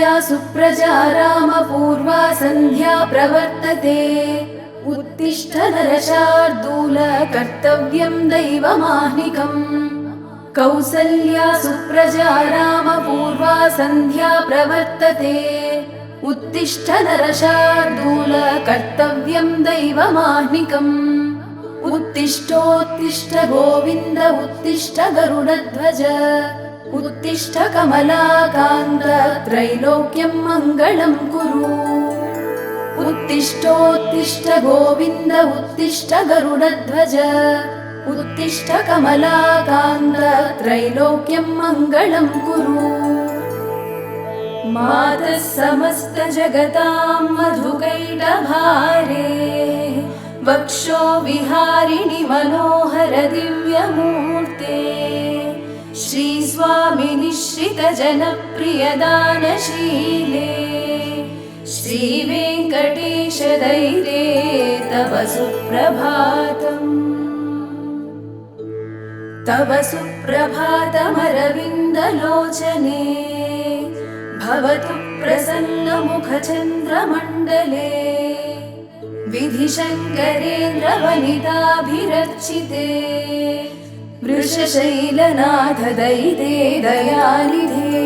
कौसल्या सुप्रजा रामपूर्वा सन्ध्या प्रवर्तते। उत्तिष्ठ नरशार्दूल कर्तव्यं दैवमाह्निकम्। कौसल्या सुप्रजा रामपूर्वा सन्ध्या प्रवर्तते। उत्तिष्ठ नरशार्दूल कर्तव्यं दैवमाह्निकम्। उत्तिष्ठोत्तिष्ठ गोविन्द उत्तिष्ठ गरुडध्वज। उत्तिष्ठ कमलाकान्त त्रैलोक्यं मङ्गलं कुरु। उत्तिष्ठोत्तिष्ठ गोविन्द उत्तिष्ठ गरुडध्वज। उत्तिष्ठ कमलाकान्त त्रैलोक्यं मङ्गलं कुरु। मातः समस्त जगतां मधुकैटभारे। वक्षो विहारिणि मनोहर दिव्यमूर्ते। श्रीस्वामिनि श्रितजनप्रियदानशीले। श्रीवेङ्कटेश दैरे तव सुप्रभातम्। तव सुप्रभातमरविन्दलोचने। भवतु प्रसन्नमुखचन्द्रमण्डले। विधिशङ्करेन्द्रवनिताभिरर्चिते। वृषशैलनाथ दयिते दयानिधे।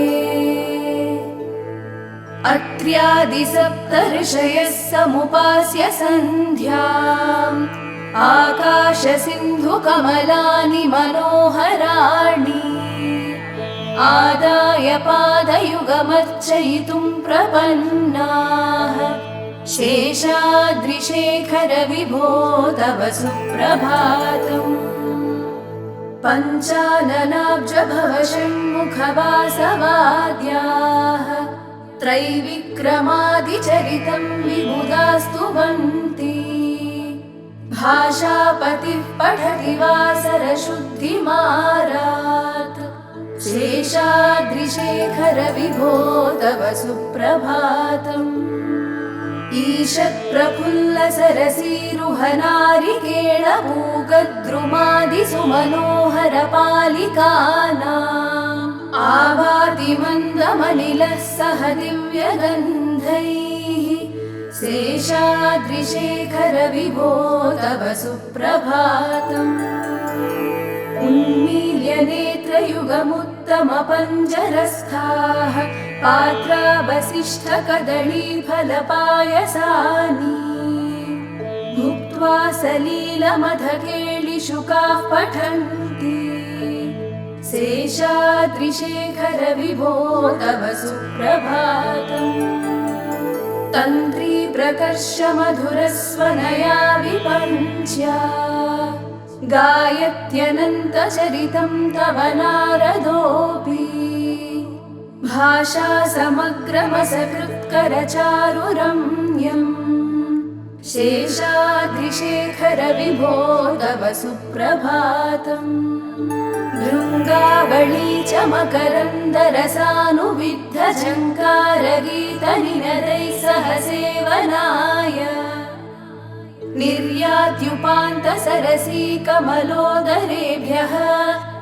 अत्र्यादिसप्तऋषयः समुपास्य सन्ध्याम्। आकाशसिन्धुकमलानि मनोहराणि। आदाय पादयुगमर्चयितुं प्रपन्नाः। शेषाद्रिशेखर विभो तव सुप्रभातम्। पञ्चाननाब्जभव षण्मुखवासवाद्याः। त्रैविक्रमादिचरितं विबुधास्तुवन्ति। भाषापतिः पठति वासरशुद्धिमारात्। शेषाद्रिशेखर विभो तव सुप्रभातम्। ईषत्प्रफुल्लसरसीरुहनारिकेळपूगद्रुमादिसुमनोहरपालिकानाम्। आभाति मन्दमनिलः सह दिव्यगन्धैः। शेषाद्रिशेखर विभो तव सुप्रभातम्। उन्मील्य नेत्रयुगमुत्तमपञ्जरस्थाः। पात्रावसिष्ठ कदलीफलपायसानि। भुक्त्वा सलीलमधकेलिशुकाः पठन्ति। शेषाद्रिशेखर विभो तव सुप्रभातम्। तन्त्री प्रकर्ष मधुरस्वनया विपञ्च्या। गायत्यनन्तचरितं तव नारदोऽपि। भाषा समग्रमसकृत्करचारुरम्यम्। शेषाद्रिशेखर विभो तव सुप्रभातम्। भृङ्गावळी च मकरन्दरसानुविद्ध झङ्कारगीतनिनदैः सह सेवनाय। निर्यात्युपान्तसरसी कमलोदरेभ्यः।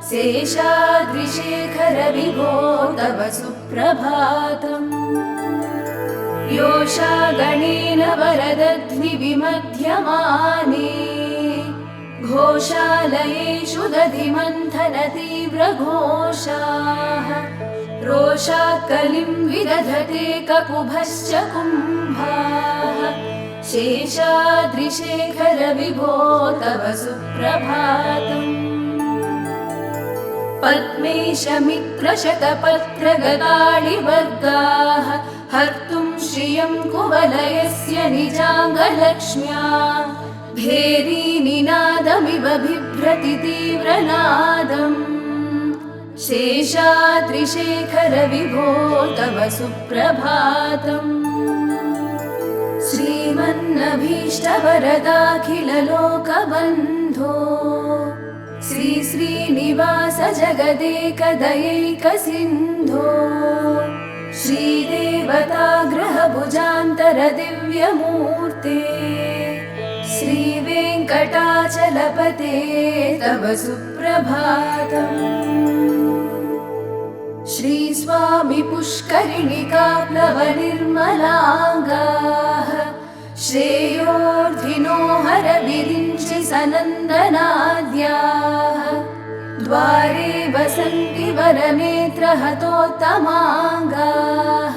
शेषाद्रिशेखर विभो तव सुप्रभातम्। योषागणेन वरदध्विविमध्यमाने। घोषालयेषु दधिमन्थन तीव्रघोषाः। रोषात् कलिं विदधते ककुभश्च कुम्भाः। शेषाद्रिशेखर विभो तव सुप्रभातम्। पद्मेशमित्रशतपत्रगदाळिवर्गाः। हर्तुं श्रियं कुवलयस्य निजाङ्गलक्ष्म्या। भेरीनिनादमिव बिभ्रति तीव्रनादम्। शेषाद्रिशेखर विभो तव सुप्रभातम्। श्रीमन्नभीष्टवरदाखिललोकबन्धो। श्री श्रीनिवास जगदेकदयैकसिन्धो। श्रीदेवताग्रहभुजान्तर दिव्यमूर्ते। श्रीवेङ्कटाचलपते तव सुप्रभातम्। श्रीस्वामी पुष्करिणिकाप्लवनिर्मलाङ्गाः श्रेयोर्धिनो हरविरिञ्चि सनन्दनाद्याः द्वारे वसन्ति वरनेत्रहतोत्तमाङ्गाः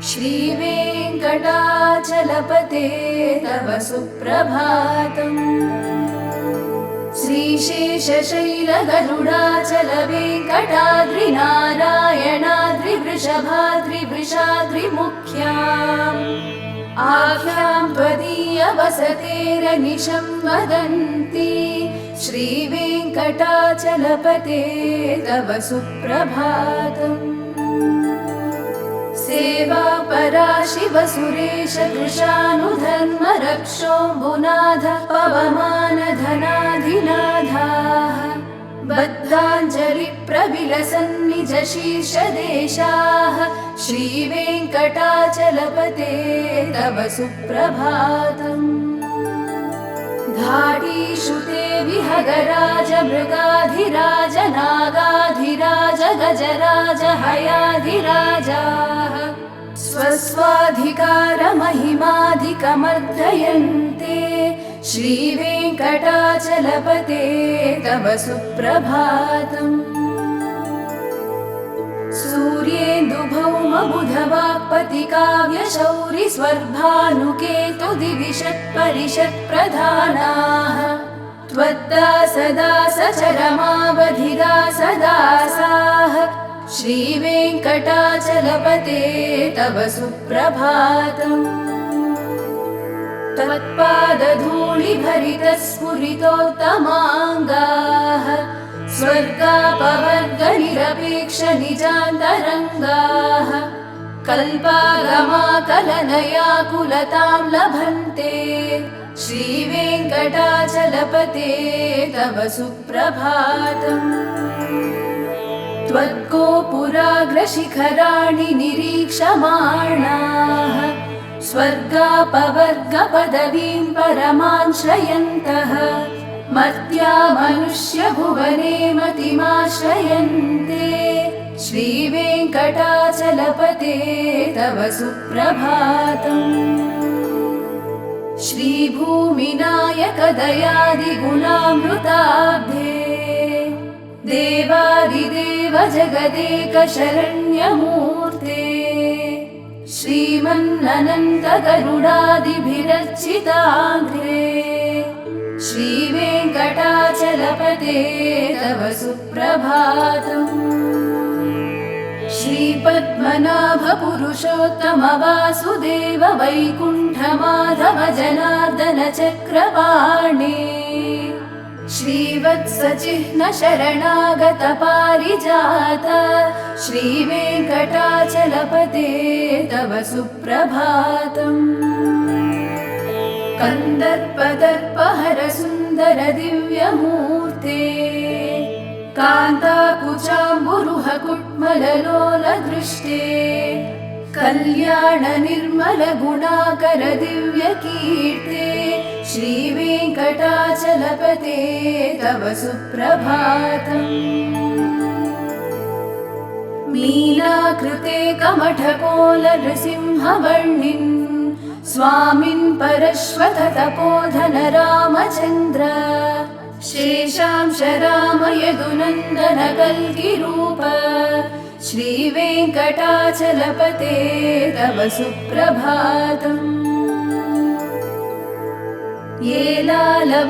श्रीवेङ्कटाचलपते तव सुप्रभातम्। श्रीशेषशैलगरुडाचलवेङ्कटाद्रिनारायणाद्रिवृषभाद्रिवृषाद्रिमुख्याम् आख्यां त्वदीयवसतेरनिशं वदन्ति श्रीवेङ्कटाचलपते तव सुप्रभातम्। सेवा परा शिव सुरेश कृशानुधर्म रक्षोऽम्बुनाथ पवमान धनाधिनाथाः बद्धाञ्जलि प्रविलसन्निज शीर्षदेशाः श्रीवेङ्कटाचलपते तव सुप्रभातम्। धाडीषु ते विहगराज मृगाधिराज नागाधिराज गजराज हयाधिराजाः स्वस्वाधिकारमहिमाधिकमर्दयन्ते श्रीवेङ्कटाचलपते तव सुप्रभातम्। सूर्येन्दुभौमबुधवाक्पतिकाव्यशौरि स्वर्भानुकेतु दिविषत्परिषत्प्रधानाः त्वद्दासदासचरमावधिदासदासाः श्रीवेङ्कटाचलपते तव सुप्रभातम्। त्वत्पादधूलिभरितस्फुरितोत्तमाङ्गाः स्वर्गापवर्गनिरपेक्ष निजान्तरङ्गाः कल्पागमाकलनयाकुलतां लभन्ते श्रीवेङ्कटाचलपते तव सुप्रभातम्। त्वद्गोपुराग्रशिखराणि निरीक्षमाणाः स्वर्गापवर्गपदवीं परमां श्रयन्तः मर्त्या मनुष्यभुवने मतिमाश्रयन्ते श्रीवेङ्कटाचलपते तव सुप्रभातम्। श्रीभूमिनायक दयादिगुणामृताब्धे देवादिदेव जगदेक शरण्यमूर्ते श्रीमन्ननन्त गरुडादिभिरर्चिताग्रे श्रीवेङ्कटाचलपते तव सुप्रभातम्। श्रीपद्मनाभ पुरुषोत्तम वासुदेव वैकुण्ठमाधव जनार्दन चक्रपाणे श्रीवत्सचिह्न शरणागत पारिजात श्रीवेङ्कटाचलपते तव सुप्रभातम्। कन्दर्पदर्पहर सुन्दर दिव्यमूर्ते कान्ताकुचाम्बुरुह कुट्मललोलदृष्टे कल्याण निर्मल गुणाकर दिव्यकीर्ते श्रीवेङ्कटाचलपते तव सुप्रभातम्। मीनाकृते कमठकोल नृसिंहवर्णिन् स्वामिन् परश्वत तपोधन रामचन्द्र शेषांश राम यदुनन्दन कल्किरूप श्रीवेङ्कटाचलपते तव सुप्रभातम्।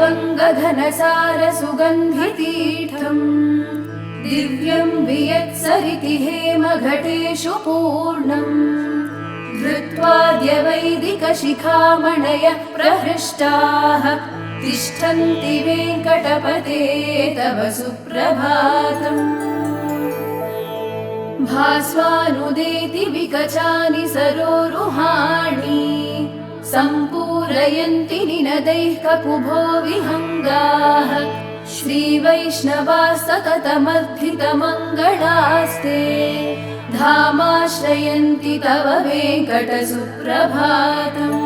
येलालवङ्गघनसार सुगन्धितीर्थम् दिव्यं वियत्सरिति हेमघटेषु पूर्णम् धृत्वाद्यवैदिकशिखामणयः प्रहृष्टाः तिष्ठन्ति वेङ्कटपते तव सुप्रभातम्। भास्वानुदेति विकचानि सरोरुहाणि सम्पूरयन्ति निनदैः ककुभो विहङ्गाः श्रीवैष्णवाः सततमर्थितमङ्गलास्ते धामाश्रयन्ति तव वेङ्कट सुप्रभातम्।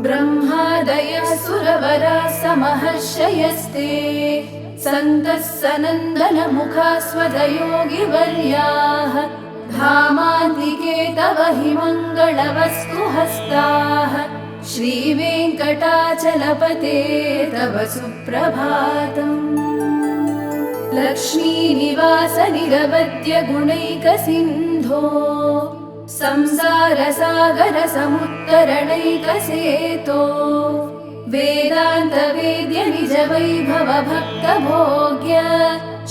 ब्रह्मादयः सुरवराः समहर्षयस्ते सन्तः सनन्दनमुखास्वदयोगिवर्याः धामान्तिके तव हि मङ्गलवस्तु हस्ताः श्रीवेङ्कटाचलपते तव सुप्रभातम्। लक्ष्मीनिवास निरवद्य गुणैकसिन्धो संसारसागर समुत्तरणैकसेतो वेदान्तवेद्य निज वैभव भक्तभोग्य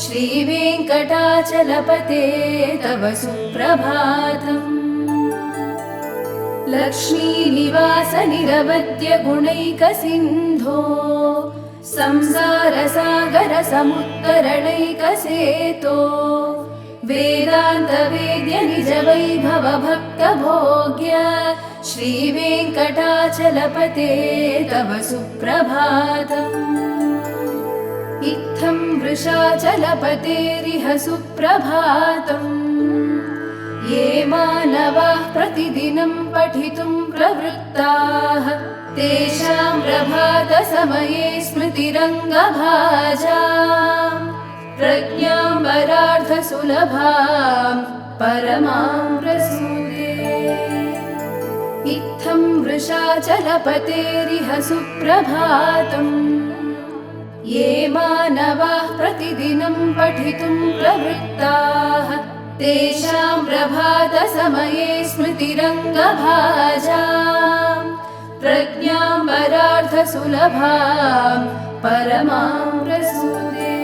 श्रीवेङ्कटाचलपते तव सुप्रभातम्। लक्ष्मीनिवास निरवद्य गुणैकसिन्धो संसारसागर समुत्तरणैकसेतो वेदान्तवेद्य निज वैभव भक्तभोग्य श्रीवेङ्कटाचलपते तव सुप्रभातम्। इत्थं वृषाचलपतेरिह सुप्रभातम्। ये मानवाः प्रतिदिनं पठितुं प्रवृत्ताः तेषां प्रभातसमये स्मृतिरङ्गभाजाम् प्रज्ञां वरार्धसुलभां परमां प्रसूते। इत्थं वृषाचलपतेरिह सुप्रभातम्। ये मानवाः प्रतिदिनं पठितुं प्रवृत्ताः तेषां प्रभातसमये स्मृतिरङ्गभाजाम् प्रज्ञां वरार्धसुलभां परमां प्रसूते।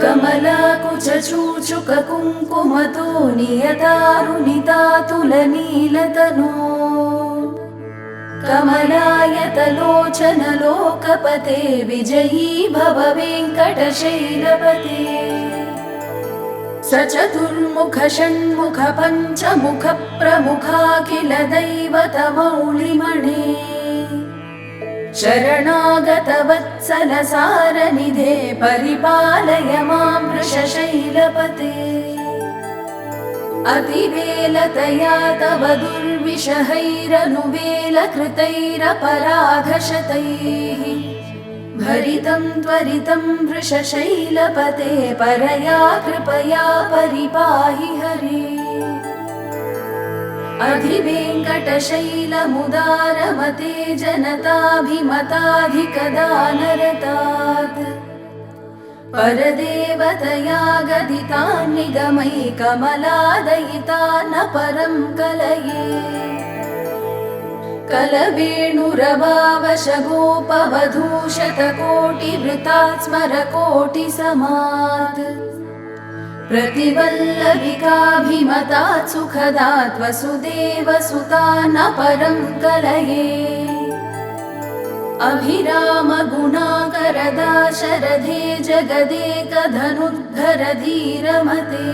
कमलाकुचूचुककुङ्कुमतो नियतारुणितातुलनीलतनो कमलायतलोचनलोकपते विजयी भव वेङ्कटशैलपते। स चतुर्मुख षण्मुख पञ्चमुख प्रमुखाखिल दैवतमौलिमणे शरणागत वत्सल सारनिधे परिपालय मां वृषशैलपते। अतिवेलतया तव दुर्विषहैरनुवेलकृतैरपराधशतैः भरितं त्वरितं वृषशैलपते परया कृपया परिपाहि हरे। अधिवेङ्कटशैलमुदारमते जनताभिमताधिकदानरतात् परदेवतया गदितान् निगमैकमलादयितान् परं कलये। कलवेणुरवावशगोपवधूशतकोटिवृतात् स्मरकोटिसमात् प्रतिवल्लविकाभिमतात् सुखदात् वसुदेवसुतान् परं कलये। अभिरामगुणाकरदाशरथे जगदेकधनुद्धर धीरमते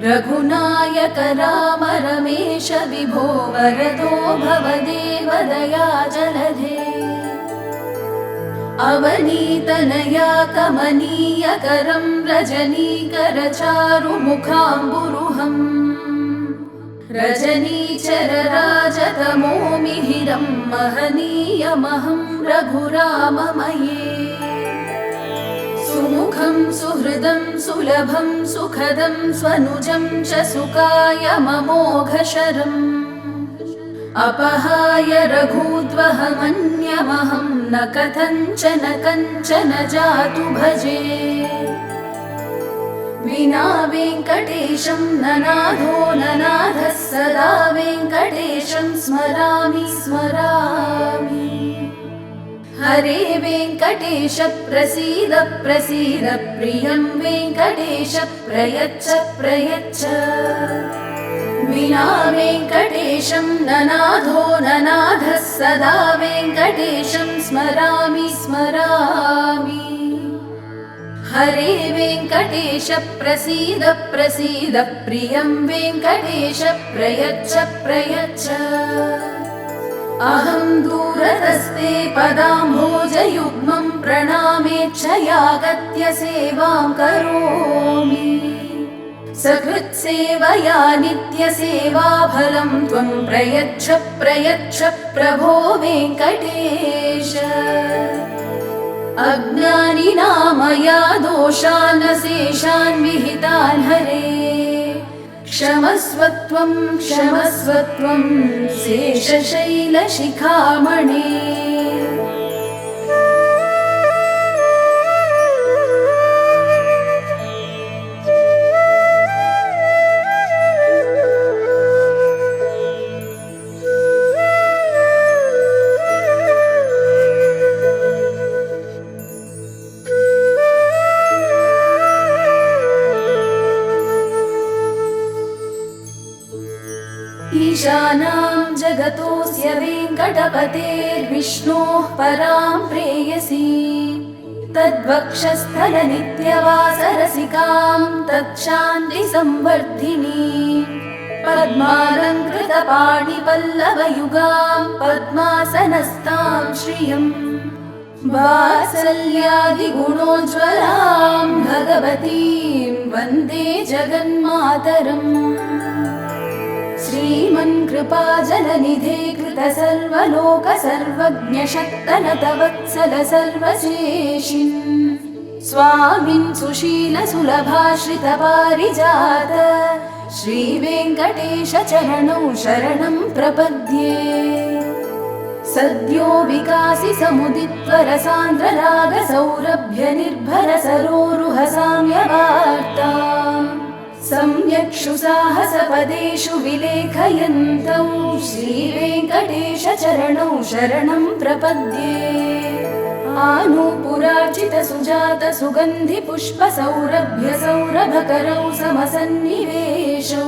रघुनायक राम रमेश विभो वरदो भवदेव दयाजलधे। अवनीतनया कमनीयकरं रजनीकर चारुमुखाम्बुरुहम् रजनीचरराजतमो मिहिरं महनीयमहं रघुराममये। सुमुखं सुहृदं सुलभं सुखदं स्वनुजं च सुकाय ममोघशरम् अपहाय रघूद्वहमन्यमहं न कथञ्चन कञ्चन जातु भजे। विना वेङ्कटेशं ननाथो ननाथः सदा वेङ्कटेशं स्मरामि स्मरामि। हरे वेङ्कटेश प्रसीद प्रसीद प्रियं वेङ्कटेश प्रयच्छ प्रयच्छ विना वेङ्कटेशं ननाथो ननाथः सदा वेङ्कटेशं स्मरामि स्मरामि हरे वेङ्कटेश प्रसीद प्रसीद प्रियं वेङ्कटेश प्रयच्छ प्रयच्छ अहं दूरतस्ते पदाम्भोजयुग्मं प्रणामेच्छयागत्य सेवां करोमि सकृत्सेवया नित्यसेवाफलं त्वं प्रयच्छ प्रयच्छ प्रभो वेङ्कटेश अज्ञानिना दोषान् शेषान् विहितान् हरे क्षमस्वत्वं क्षमस्वत्वं शेषशैलशिखामणे ईशानां जगतोऽस्य वेङ्कटपतेर्विष्णोः परां प्रेयसी तद्वक्षस्थलनित्यवासरसिकां तत्शान्तिसंवर्धिनी पद्मालङ्कृतपाणिपल्लवयुगां पद्मासनस्तां श्रियं वात्सल्यादिगुणोज्ज्वलां भगवतीं वन्दे जगन्मातरम् श्रीमन्कृपाजलनिधे कृतसर्वलोक सर्वज्ञशक्तनतवत्सल सर्वशेषिन् स्वामिन् सुशीलसुलभाश्रितपारिजात श्रीवेङ्कटेशचरणौ शरणं प्रपद्ये सद्यो विकासि समुदित्वरसान्द्ररागसौरभ्यनिर्भरसरोरुहसाम्यवार्ता सम्यक्षु साहसपदेषु विलेखयन्तौ श्रीवेङ्कटेशचरणौ शरणं प्रपद्ये आनूपुरार्चितसुजातसुगन्धिपुष्पसौरभ्यसौरभकरौ समसन्निवेशौ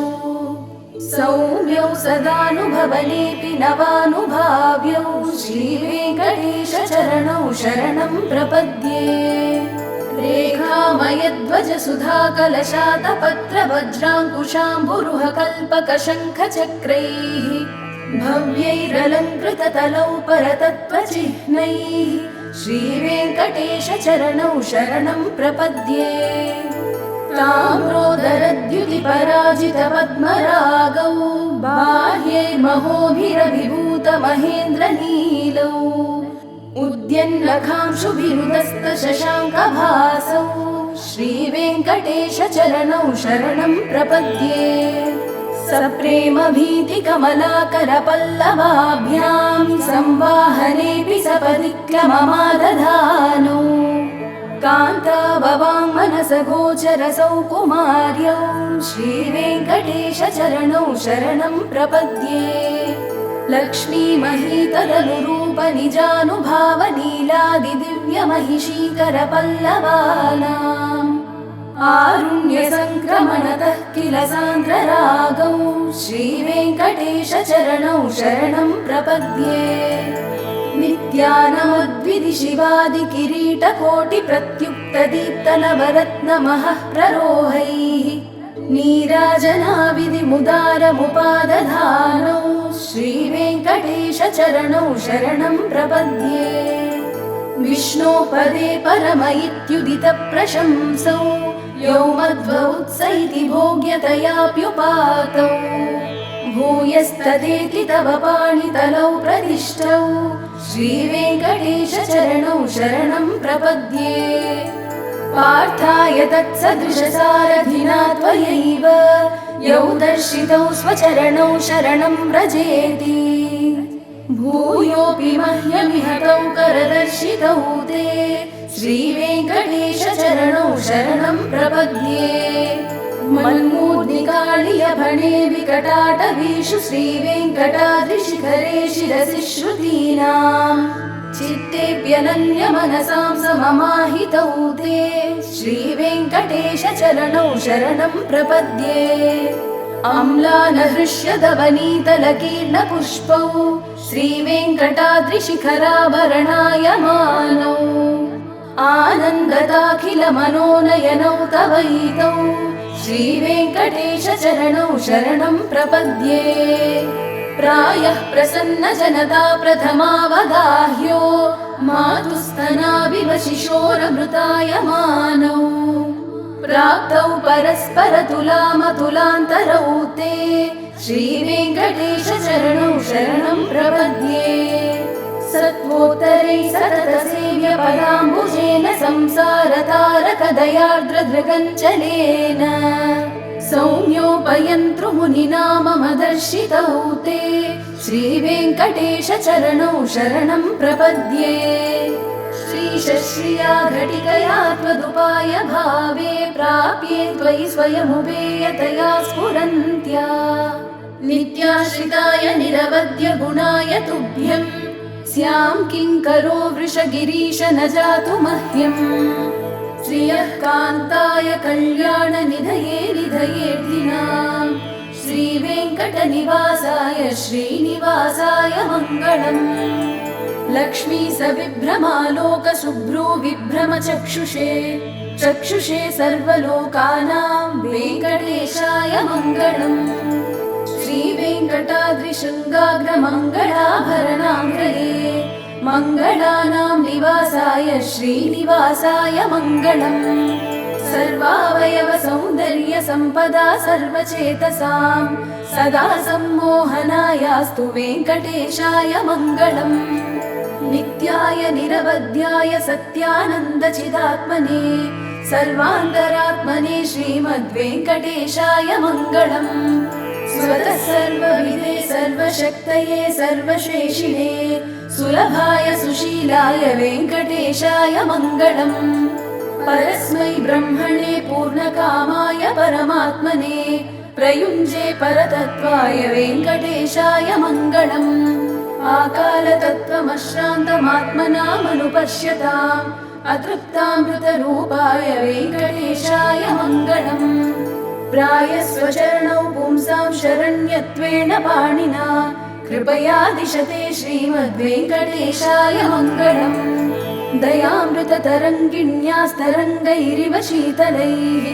सौम्यौ सदानुभवनेऽपि नवानुभाव्यौ श्रीवेङ्कटेशचरणौ शरणं प्रपद्ये रेखामयध्वजसुधाकलशातपत्रवज्राङ्कुशाम्बुरुहकल्पकशङ्खचक्रैः भव्यैरलङ्कृततलौ परतत्त्वचिह्नैः श्रीवेङ्कटेशचरणौ शरणं प्रपद्ये ताम्रोदरद्युतिपराजितपद्मरागौ बाह्यैर्महोभिरभिभूतमहेन्द्रनीलौ उद्यन्नखांशुभिरुदस्तशशाङ्कभासौ श्रीवेङ्कटेशचरणौ शरणं प्रपद्ये सप्रेमभीतिकमलाकरपल्लवाभ्यां संवाहनेऽपि सपरिक्रममादधानौ कान्ताभवाङ्मनसगोचरसौ कुमार्यौ श्रीवेङ्कटेशचरणौ शरणं प्रपद्ये लक्ष्मीमहीतदनुरूपनिजानुभावनीलादिदिव्यमहिषीकरपल्लवानाम् आरुण्यसङ्क्रमणतः किल सान्द्ररागौ श्रीवेङ्कटेशचरणौ शरणं प्रपद्ये नित्यानमद्विधिशिवादिकिरीटकोटिप्रत्युक्तदीप्तनवरत्नमहः प्ररोहैः नीराजनाविधिमुदारमुपादधानौ श्रीवेङ्कटेशचरणौ शरणं प्रपद्ये विष्णोः पदे परम इत्युदितप्रशंसौ यौ मध्वौत्स इति भोग्यतयाप्युपातौ भूयस्तदेति तव पाणितलौ प्रतिष्ठौ श्रीवेङ्कटेशचरणौ शरणं प्रपद्ये पार्थाय तत्सदृशसारथिना त्वयैव यौ दर्शितौ स्वचरणौ शरणं व्रजेति भूयोऽपि मह्यमिहतौ करदर्शितौ ते श्रीवेङ्कटेशचरणौ शरणं प्रपद्ये मन्मूर्ध्निकाळियभणे विकटाटवीषु श्रीवेङ्कटाद्रिशिखरे शिरसि श्रुतीनाम् चित्तेऽप्यनन्यमनसां सममाहितौ ते श्रीवेङ्कटेशचरणौ शरणं प्रपद्ये अम्लानहृष्यदवनीतलकीर्णपुष्पौ श्रीवेङ्कटाद्रिशिखराभरणायमानौ आनन्ददाखिलमनोनयनौ तवैतौ श्रीवेङ्कटेशचरणौ शरणं प्रपद्ये प्रायः प्रसन्नजनता प्रथमावगाह्यो मातुस्तनाविव शिशोरमृतायमानौ प्राप्तौ परस्परतुलामतुलान्तरौ ते श्रीवेङ्कटेशचरणौ शरणं प्रपद्ये सत्त्वोत्तरै सततसेव्यपदाम्बुजेन संसारतारकदयार्द्रदृगञ्चलेन सौम्योपयन्तृमुनिना मम दर्शितौ ते श्रीवेङ्कटेशचरणौ शरणं प्रपद्ये श्रीशश्रिया घटिकया त्वदुपाय भावे प्राप्ये त्वयि स्वयमुपेयतया स्फुरन्त्या नित्याश्रिताय निरवद्य गुणाय तुभ्यं स्यां किङ्करो वृषगिरीश न जातु मह्यम् श्रियः कान्ताय कल्याणनिधये निधयेऽर्थिनां श्रीवेङ्कटनिवासाय श्रीनिवासाय मङ्गलम् लक्ष्मी सविभ्रमालोकशुभ्रो विभ्रमचक्षुषे चक्षुषे सर्वलोकानां वेङ्कटेशाय मङ्गलम् श्रीवेङ्कटाद्रिशृङ्गाग्रमङ्गलाभरणाङ्ग्रये मङ्गलानां निवासाय श्रीनिवासाय मङ्गलम् सर्वावयव सौन्दर्य सम्पदा सर्वचेतसां सदा सम्मोहनायास्तु वेङ्कटेशाय मङ्गलम् नित्याय निरवध्याय सत्यानन्दचिदात्मने सर्वान्तरात्मने श्रीमद्वेङ्कटेशाय मङ्गलम् स्वतः सर्वविदे सर्वशक्तये सर्वशेषिणे सुलभाय सुशीलाय वेङ्कटेशाय मङ्गलम् परस्मै ब्रह्मणे पूर्णकामाय परमात्मने प्रयुञ्जे परतत्त्वाय वेङ्कटेशाय मङ्गलम् आकालतत्त्वमश्रान्तमात्मनामनुपश्यताम् अतृप्तामृतरूपाय वेङ्कटेशाय मङ्गलम् प्रायस्वचरणौ पुंसां शरण्यत्वेन पाणिना कृपया दिशते श्रीमद्वेङ्कटेशाय मङ्गलम् दयामृततरङ्गिण्यास्तरङ्गैरिव शीतलैः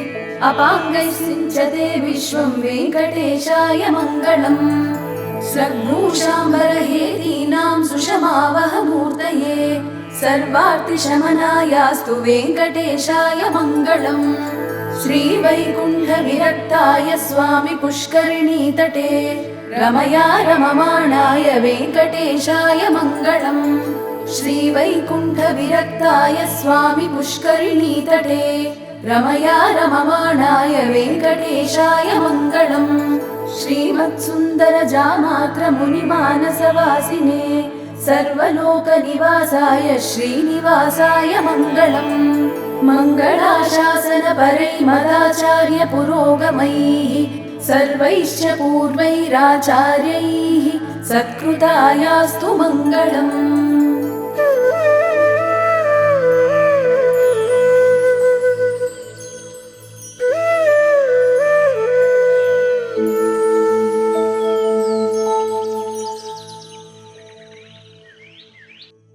अपाङ्गैः सिञ्चते विश्वं वेङ्कटेशाय मङ्गलम् स्रग्भूषाम्बरहेतीनां सुषमावहमूर्तये सर्वार्तिशमनायास्तु वेङ्कटेशाय मङ्गलम् श्रीवैकुण्ठविरक्ताय स्वामि पुष्करिणीतटे रमया रममाणाय वेङ्कटेशाय मङ्गलम् श्रीवैकुण्ठविरक्ताय स्वामि पुष्करिणीतटे रमया रममाणाय वेङ्कटेशाय मङ्गलम् श्रीमत्सुन्दरजामात्रमुनिमानसवासिने सर्वलोकनिवासाय श्रीनिवासाय मङ्गलम् मङ्गलाशासनपरैर्मदाचार्यपुरोगमैः सर्वैश्च पूर्वैराचार्यैः सत्कृतायास्तु मङ्गलम्।